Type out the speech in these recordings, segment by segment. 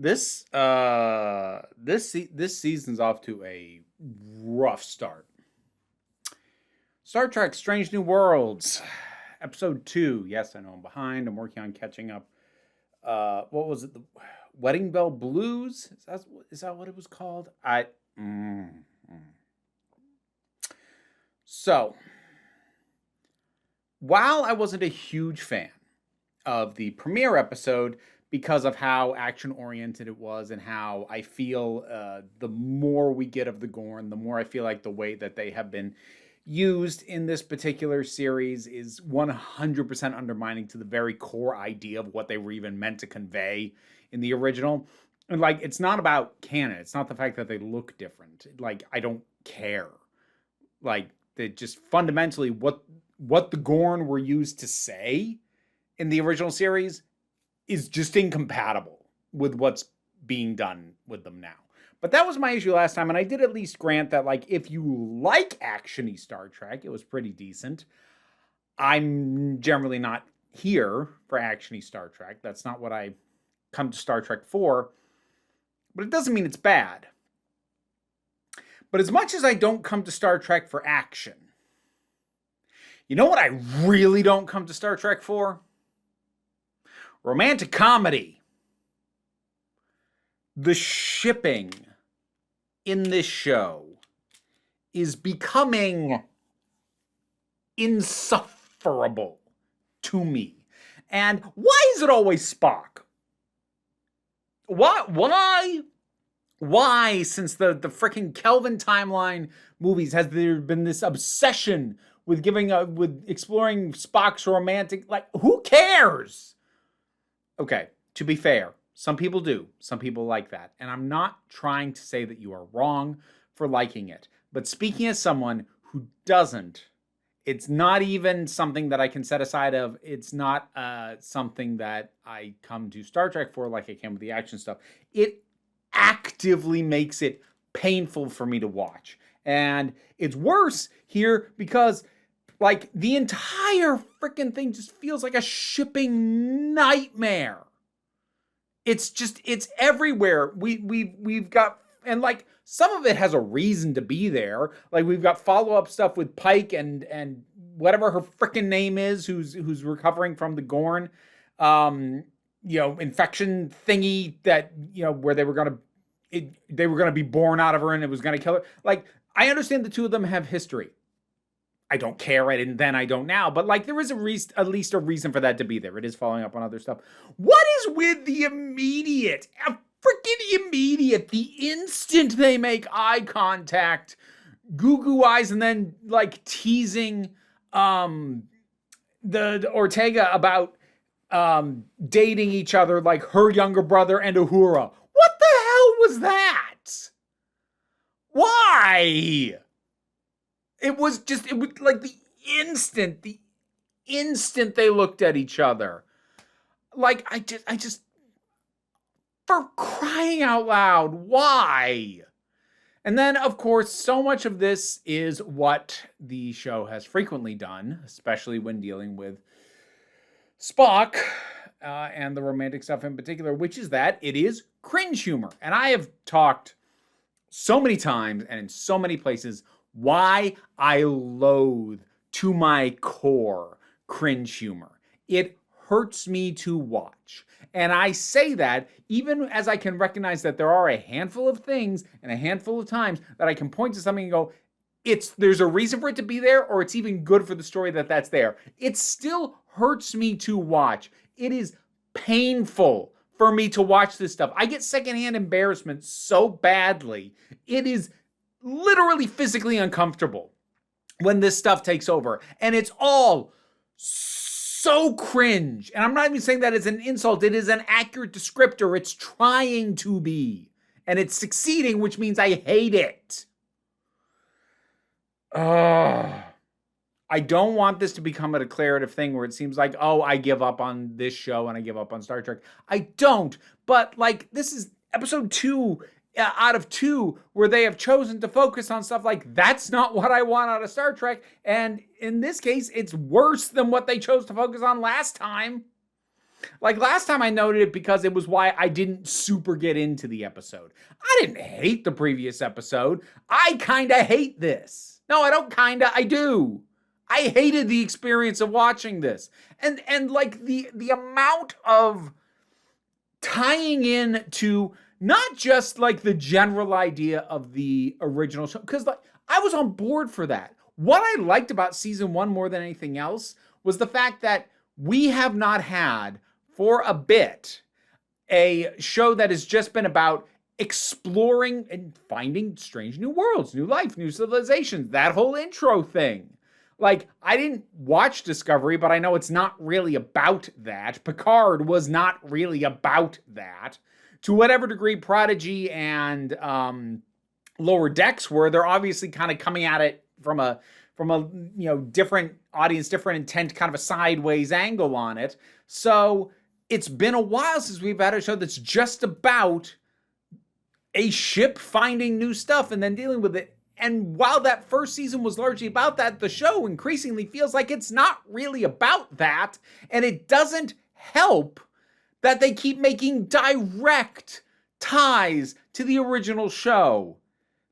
This season's off to a rough start. Star Trek: Strange New Worlds, episode 2. Yes, I know I'm behind. I'm working on catching up. What was it? The Wedding Bell Blues? Is that what it was called? So, while I wasn't a huge fan of the premiere episode because of how action oriented it was and how I feel the more we get of the Gorn, the more I feel like the way that they have been used in this particular series is 100% undermining to the very core idea of what they were even meant to convey in the original. And like, it's not about canon. It's not the fact that they look different. Like, I don't care. Like, they just fundamentally what the Gorn were used to say in the original series is just incompatible with what's being done with them now. But that was my issue last time, and I did at least grant that, like, if you like action-y Star Trek, it was pretty decent. I'm generally not here for action-y Star Trek. That's not what I come to Star Trek for. But it doesn't mean it's bad. But as much as I don't come to Star Trek for action, you know what I really don't come to Star Trek for? Romantic comedy. The shipping in this show is becoming insufferable to me. And why is it always Spock? Why, since the freaking Kelvin timeline movies, has there been this obsession with with exploring Spock's romantic, like, who cares? Okay, to be fair, some people do. Some people like that. And I'm not trying to say that you are wrong for liking it. But speaking as someone who doesn't, it's not even something that I can set aside of. It's not something that I come to Star Trek for like I can with the action stuff. It actively makes it painful for me to watch. And it's worse here because, like, the entire freaking thing just feels like a shipping nightmare. It's everywhere. We've got, and like, some of it has a reason to be there. Like, we've got follow-up stuff with Pike and whatever her freaking name is, who's recovering from the Gorn, infection thingy that, where they were gonna be born out of her and it was gonna kill her. Like, I understand the two of them have history. I don't care. I didn't then. I don't now. But like, there is at least a reason for that to be there. It is following up on other stuff. What is with the immediate, the instant they make eye contact, goo eyes, and then like teasing the Ortega about dating each other, like her younger brother and Uhura. What the hell was that? Why? It was like the instant they looked at each other. Like, I just, for crying out loud, why? And then, of course, so much of this is what the show has frequently done, especially when dealing with Spock and the romantic stuff in particular, which is that it is cringe humor. And I have talked so many times and in so many places why I loathe to my core cringe humor. It hurts me to watch. And I say that even as I can recognize that there are a handful of things and a handful of times that I can point to something and go, there's a reason for it to be there, or it's even good for the story that that's there. It still hurts me to watch. It is painful for me to watch this stuff. I get secondhand embarrassment so badly. It is literally physically uncomfortable when this stuff takes over. And it's all so cringe. And I'm not even saying that as an insult. It is an accurate descriptor. It's trying to be. And it's succeeding, which means I hate it. I don't want this to become a declarative thing where it seems like, oh, I give up on this show and I give up on Star Trek. I don't. But like, this is episode 2 out of 2 where they have chosen to focus on stuff like, that's not what I want out of Star Trek. And in this case, it's worse than what they chose to focus on last time. Like last time I noted it because it was why I didn't super get into the episode. I didn't hate the previous episode. I kind of hate this. No, I don't kinda, I do. I hated the experience of watching this. And like the amount of tying in to not just like the general idea of the original show, because like I was on board for that. What I liked about season 1 more than anything else was the fact that we have not had for a bit a show that has just been about exploring and finding strange new worlds, new life, new civilizations, that whole intro thing. Like, I didn't watch Discovery, but I know it's not really about that. Picard was not really about that. To whatever degree Prodigy and Lower Decks were, they're obviously kind of coming at it from a different audience, different intent, kind of a sideways angle on it. So it's been a while since we've had a show that's just about a ship finding new stuff and then dealing with it. And while that first season was largely about that, the show increasingly feels like it's not really about that. And it doesn't help that they keep making direct ties to the original show.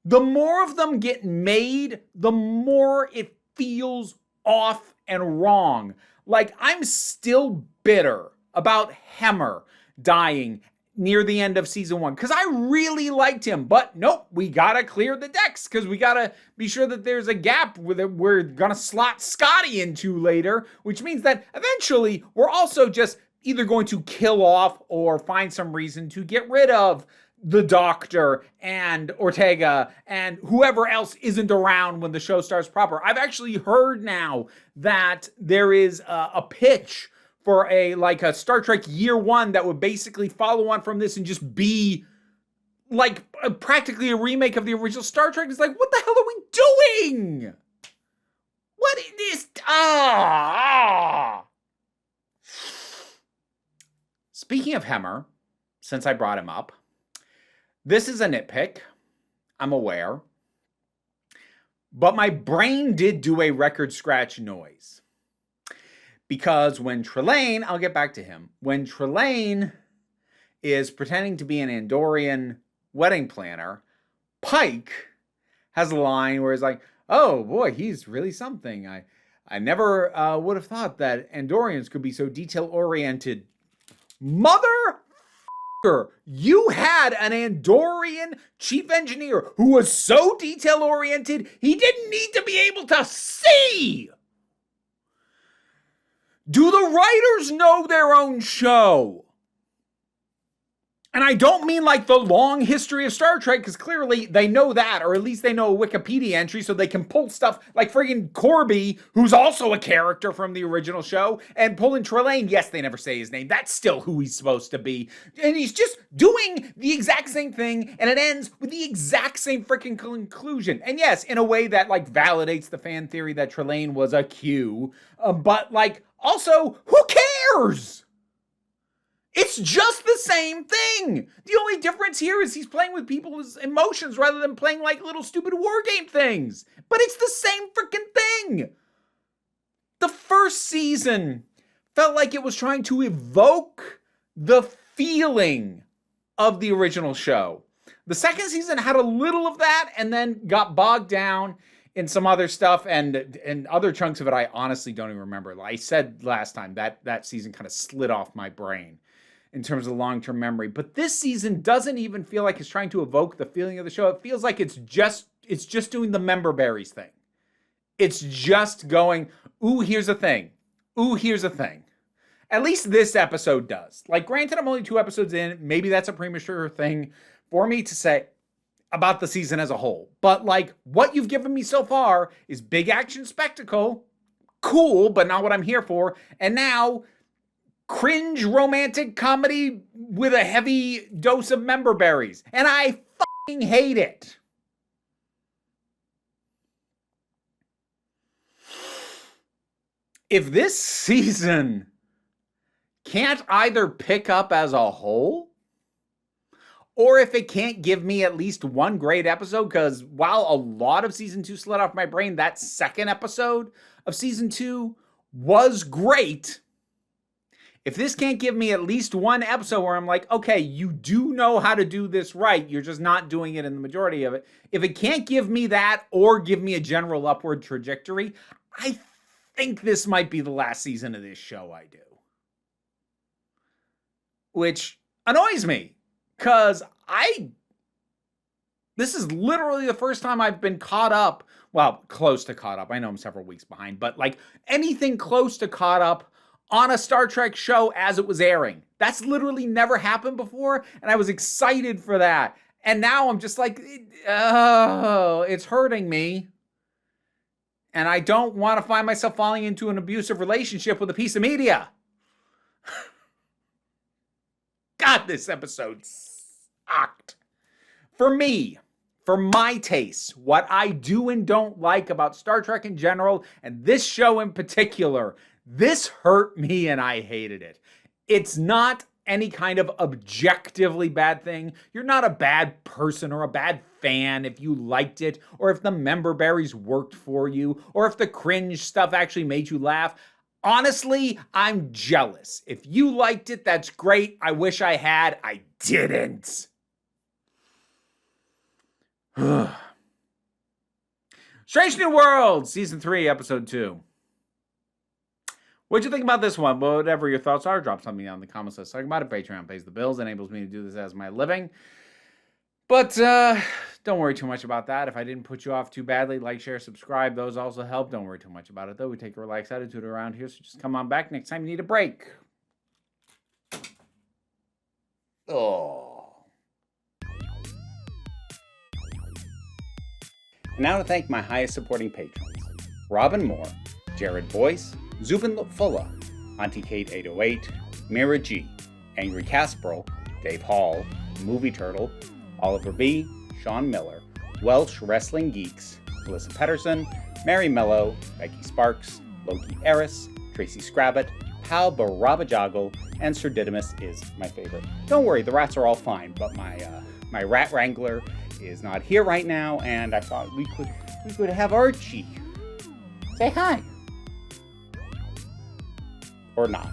The more of them get made, the more it feels off and wrong. Like, I'm still bitter about Hemmer dying near the end of season 1 because I really liked him, but nope, we gotta clear the decks because we gotta be sure that there's a gap that we're gonna slot Scotty into later, which means that eventually we're also just either going to kill off or find some reason to get rid of the Doctor and Ortega and whoever else isn't around when the show starts proper. I've actually heard now that there is a pitch for a Star Trek Year 1 that would basically follow on from this and just be like practically a remake of the original Star Trek. It's like, what the hell are we doing? What is Speaking of Hemmer, since I brought him up, this is a nitpick, I'm aware, but my brain did do a record scratch noise. Because when Trelane, I'll get back to him, when Trelane is pretending to be an Andorian wedding planner, Pike has a line where he's like, oh boy, he's really something. I never would have thought that Andorians could be so detail-oriented. Mother, you had an Andorian chief engineer who was so detail-oriented, he didn't need to be able to see. Do the writers know their own show? And I don't mean like the long history of Star Trek, because clearly they know that, or at least they know a Wikipedia entry so they can pull stuff like friggin' Corby, who's also a character from the original show, and pulling Trelane. Yes, they never say his name. That's still who he's supposed to be. And he's just doing the exact same thing, and it ends with the exact same freaking conclusion. And yes, in a way that like validates the fan theory that Trelane was a Q, but like also, who cares? It's just the same thing. The only difference here is he's playing with people's emotions rather than playing like little stupid war game things. But it's the same freaking thing. The first season felt like it was trying to evoke the feeling of the original show. The second season had a little of that and then got bogged down in some other stuff and other chunks of it I honestly don't even remember. Like I said last time, that season kind of slid off my brain in terms of long-term memory. But this season doesn't even feel like it's trying to evoke the feeling of the show. It feels like it's just doing the member berries thing. It's just going, ooh, here's a thing. Ooh, here's a thing. At least this episode does. Like, granted, I'm only 2 episodes in. Maybe that's a premature thing for me to say about the season as a whole. But, like, what you've given me so far is big action spectacle. Cool, but not what I'm here for. And now cringe romantic comedy with a heavy dose of member berries. And I fucking hate it. If this season can't either pick up as a whole, or if it can't give me at least one great episode, because while a lot of season 2 slid off my brain, that second episode of season 2 was great. If this can't give me at least one episode where I'm like, okay, you do know how to do this right, you're just not doing it in the majority of it. If it can't give me that or give me a general upward trajectory, I think this might be the last season of this show I do. Which annoys me, because this is literally the first time I've been caught up, well, close to caught up. I know I'm several weeks behind, but like anything close to caught up on a Star Trek show as it was airing. That's literally never happened before, and I was excited for that. And now I'm just like, oh, it's hurting me. And I don't want to find myself falling into an abusive relationship with a piece of media. God, this episode sucked. For me, for my taste, what I do and don't like about Star Trek in general, and this show in particular, this hurt me and I hated it. It's not any kind of objectively bad thing. You're not a bad person or a bad fan if you liked it, or if the member berries worked for you, or if the cringe stuff actually made you laugh. Honestly, I'm jealous. If you liked it, that's great. I wish I had. I didn't. Strange New World, Season 3, Episode 2. What'd you think about this one? Whatever your thoughts are, drop something down in the comments. Let's talk about it. Patreon pays the bills, enables me to do this as my living. But don't worry too much about that. If I didn't put you off too badly, like, share, subscribe. Those also help. Don't worry too much about it, though. We take a relaxed attitude around here, so just come on back next time you need a break. Oh. And now to thank my highest supporting patrons. Robin Moore, Jared Boyce, Zubin Fulla, Auntie Kate 808, Mira G, Angry Casperl, Dave Hall, Movie Turtle, Oliver B, Sean Miller, Welsh Wrestling Geeks, Melissa Pedersen, Mary Mello, Becky Sparks, Loki Eris, Tracy Scrabbit, Pal Barabajoggle, and Sir Didymus is my favorite. Don't worry, the rats are all fine, but my rat wrangler is not here right now, and I thought we could have Archie say hi. Or not.